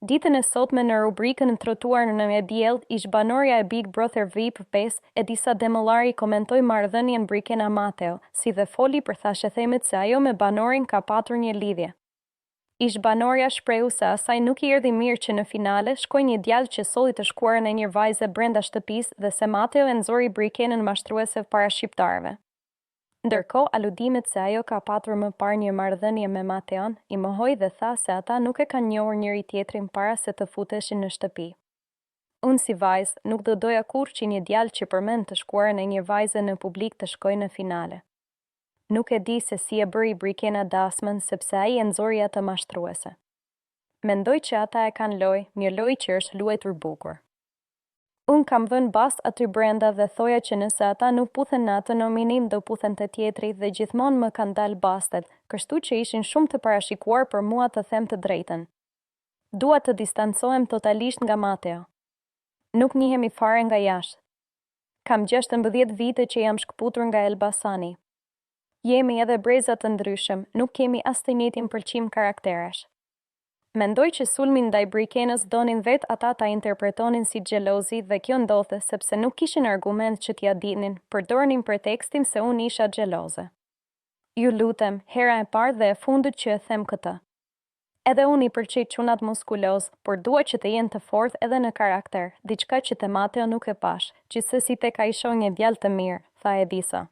Ditën e sotme në rubrikën trotuar në Me Bjellë, ish banorja e Big Brother VIP 5 e disa Demollari komentoi marrëdhënien Brikena Mateo, si dhe foli për thashethemet se ajo me banorin ka patur një lidhje. Ish banorja shprehu se asaj nuk I erdhi mirë që në finale shkoi një djalë që solli të shkuarën e një vajze brenda shtëpisë dhe se Mateo e nxori Brikenën mashtruese para shqiptarëve. Ndërkohë, aludimet se ajo ka patur më parë një marrëdhënie me Mateon, I mohoi dhe tha se ata nuk e kanë njohur njëri tjetrin para se të futeshin në shtëpi. Unë si vajzë nuk do doja kurrë që një djalë që përmend të shkuarën e një vajze në publik të shkojë në finale. Nuk e di se si e bëri Brikena dasmën sepse ai e nxori atë mashtruese. Mendoj që ata e kanë lojë, një lojë që është luajtur bukur. Unë kam vënë bas aty brenda dhe thoja që nëse ata nuk puthen në atë nominim do puthen të tjetri dhe gjithmonë më kanë dalë bastet, kështu që ishin shumë të parashikuar për mua të them të drejtën. Dua të distancohem totalisht nga Mateo. Nuk njihemi fare nga jashtë. Kam 16 vite që jam shkëputur nga Elbasani. Jemi edhe breza të ndryshëm, nuk kemi as të njëjtin pëlqim karakterash. Mendoj që sulmin ndaj Brikenës donin vetë ata ta interpretonin si xhelozi dhe kjo ndodhte sepse nuk kishin argument që t'ia dinin, përdornin pretekstin se unë isha xheloze. Ju lutem, hera e parë dhe e fundit që e them këtë. Edhe unë I pëlqej çunat muskuloz, por dua që të jenë të fortë edhe në karakter, diçka që te Mateo nuk e pash, gjithsesi tek ai shoh një djalë të mirë, tha Edisa.